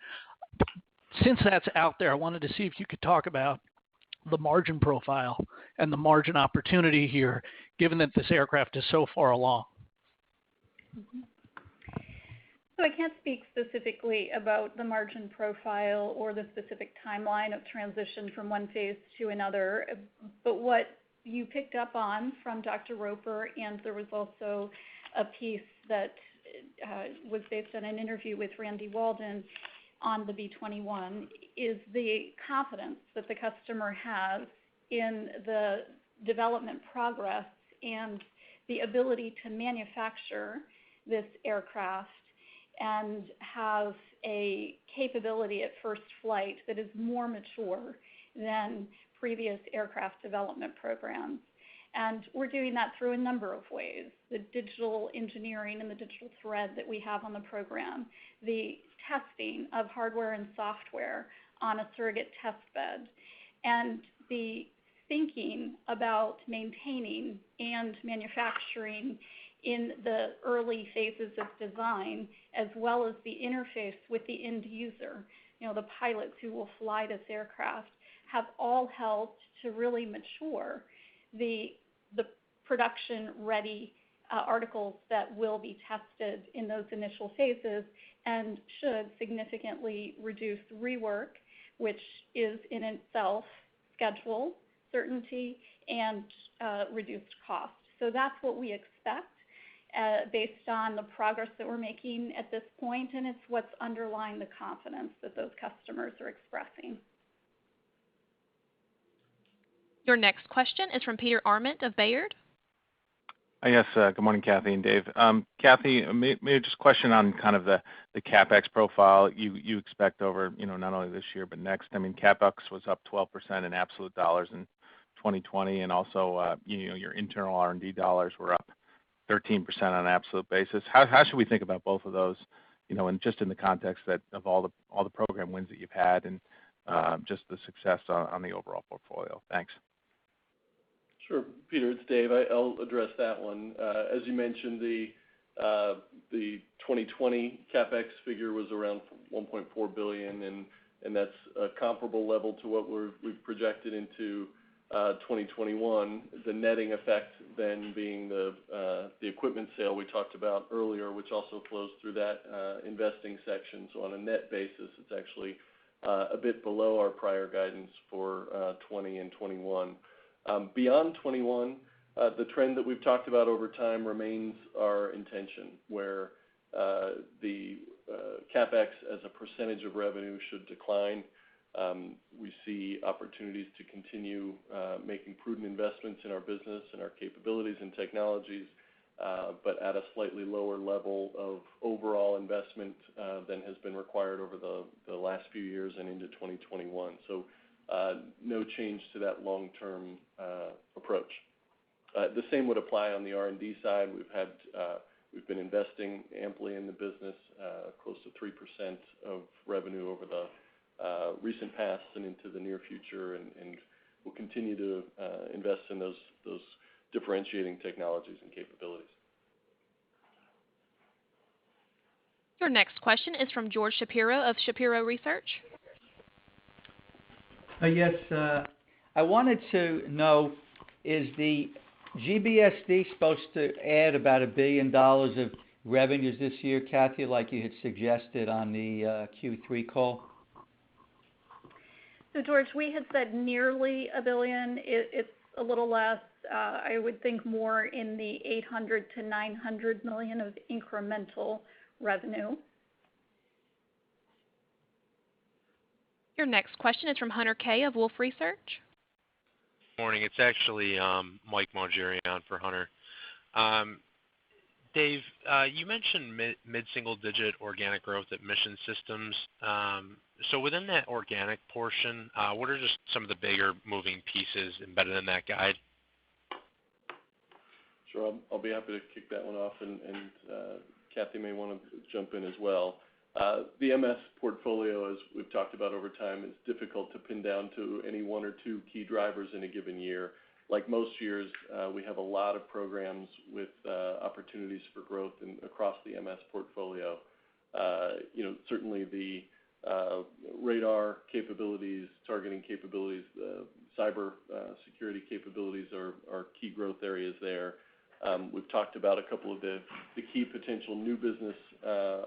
Since that's out there, I wanted to see if you could talk about the margin profile and the margin opportunity here, given that this aircraft is so far along. Mm-hmm. So I can't speak specifically about the margin profile or the specific timeline of transition from one phase to another, but what you picked up on from Dr. Roper, and there was also a piece that was based on an interview with Randy Walden on the B-21, is the confidence that the customer has in the development progress and the ability to manufacture this aircraft and have a capability at first flight that is more mature than previous aircraft development programs. And we're doing that through a number of ways: the digital engineering and the digital thread that we have on the program, the testing of hardware and software on a surrogate test bed, and the thinking about maintaining and manufacturing in the early phases of design, as well as the interface with the end user. The pilots who will fly this aircraft have all helped to really mature the production-ready articles that will be tested in those initial phases and should significantly reduce rework, which is in itself schedule, certainty, and reduced cost. So that's what we expect based on the progress that we're making at this point, and it's what's underlying the confidence that those customers are expressing. Your next question is from Peter Arment of Baird. Yes, good morning, Kathy and Dave. Kathy, maybe just a question on kind of the CapEx profile you expect over, not only this year but next. I mean, CapEx was up 12% in absolute dollars in 2020, and also, your internal R&D dollars were up 13% on an absolute basis. How should we think about both of those, and just in the context of all the program wins that you've had and just the success on the overall portfolio? Thanks. Sure, Peter, it's Dave. I'll address that one. As you mentioned, the 2020 CapEx figure was around $1.4 billion, and that's a comparable level to what we've projected into 2021. The netting effect then being the equipment sale we talked about earlier, which also flows through that investing section. So on a net basis, it's actually a bit below our prior guidance for 20 and 21. Beyond 21, the trend that we've talked about over time remains our intention, where the CapEx as a percentage of revenue should decline. We see opportunities to continue making prudent investments in our business and our capabilities and technologies, but at a slightly lower level of overall investment than has been required over the last few years and into 2021. So no change to that long-term approach. The same would apply on the R&D side. We've been investing amply in the business, close to 3% of revenue over the recent past and into the near future, and we'll continue to invest in those differentiating technologies and capabilities. Your next question is from George Shapiro of Shapiro Research. Yes, I wanted to know, is the GBSD supposed to add about $1 billion of revenues this year, Kathy, like you had suggested on the Q3 call? So, George, we had said nearly $1 billion. It's a little less. I would think more in the 800 to 900 million of incremental revenue. Your next question is from Hunter Kay of Wolfe Research. Morning. It's actually Mike Malgerian for Hunter. Dave, you mentioned mid-single-digit organic growth at Mission Systems. So within that organic portion, what are just some of the bigger moving pieces embedded in that guide? Sure, I'll be happy to kick that one off, and Kathy may want to jump in as well. The MS portfolio, as we've talked about over time, is difficult to pin down to any one or two key drivers in a given year. Like most years, we have a lot of programs with opportunities for growth across the MS portfolio. Certainly the radar capabilities, targeting capabilities, cyber security capabilities are key growth areas there. We've talked about a couple of the key potential new business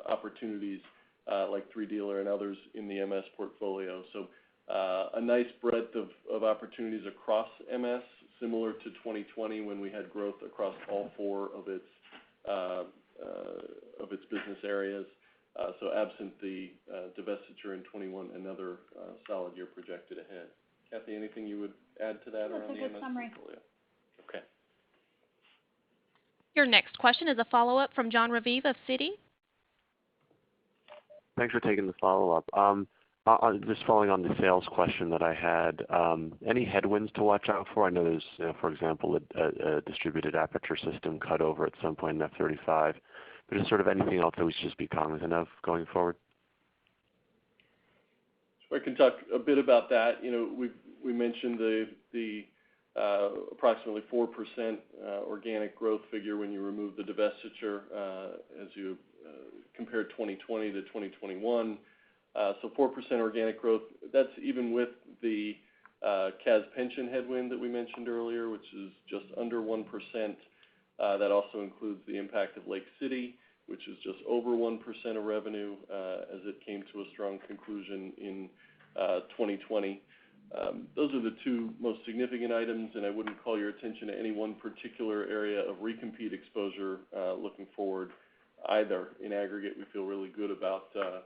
opportunities like 3Dealer and others in the MS portfolio. So a nice breadth of opportunities across MS, similar to 2020 when we had growth across all four of its business areas. So absent the divestiture in 21, another solid year projected ahead. Kathy, anything you would add to that around the MS portfolio? Okay. Your next question is a follow-up from Jon Raviv of Citi. Thanks for taking the follow-up. Just following on the sales question that I had, any headwinds to watch out for? I know there's, for example, a distributed aperture system cut over at some point in F-35, but is sort of anything else that we should just be cognizant of going forward? So I can talk a bit about that. We mentioned the approximately 4% organic growth figure when you remove the divestiture as you compare 2020 to 2021. So 4% organic growth, that's even with the CAS pension headwind that we mentioned earlier, which is just under 1%. That also includes the impact of Lake City, which is just over 1% of revenue as it came to a strong conclusion in 2020. Those are the two most significant items, and I wouldn't call your attention to any one particular area of recompete exposure looking forward either. In aggregate, we feel really good about the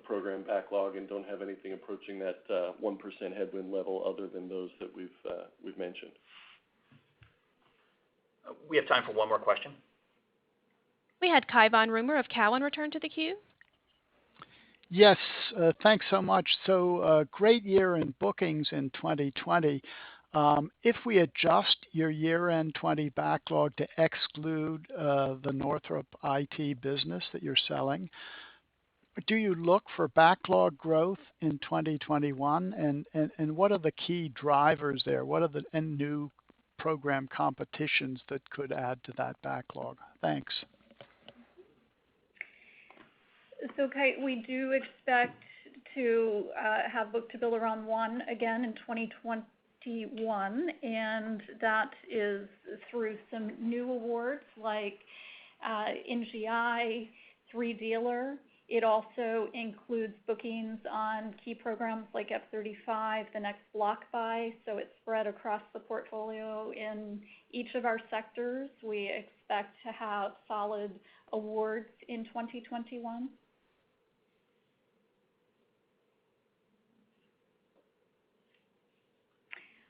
program backlog and don't have anything approaching that 1% headwind level other than those that we've mentioned. We have time for one more question. We had Cai von Rumohr of Cowen return to the queue. Yes, thanks so much. So great year in bookings in 2020. If we adjust your year-end 20 backlog to exclude the Northrop IT business that you're selling, do you look for backlog growth in 2021? And what are the key drivers there? What are the new program competitions that could add to that backlog? Thanks. So, Kate, we do expect to have book-to-bill around 1 again in 2021, and that is through some new awards like NGI, 3Dealer. It also includes bookings on key programs like F-35, the next block buy, so it's spread across the portfolio in each of our sectors. We expect to have solid awards in 2021.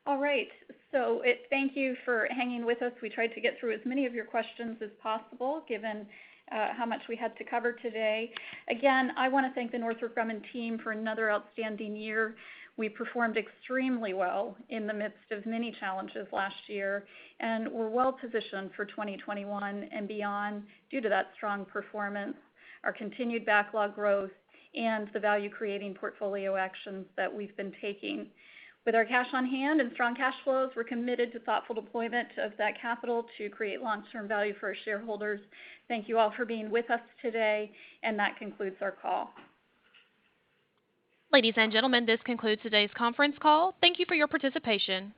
All right, so thank you for hanging with us. We tried to get through as many of your questions as possible, given how much we had to cover today. Again, I want to thank the Northrop Grumman team for another outstanding year. We performed extremely well in the midst of many challenges last year, and we're well positioned for 2021 and beyond due to that strong performance, our continued backlog growth, and the value-creating portfolio actions that we've been taking. With our cash on hand and strong cash flows, we're committed to thoughtful deployment of that capital to create long-term value for our shareholders. Thank you all for being with us today, and that concludes our call. Ladies and gentlemen, this concludes today's conference call. Thank you for your participation.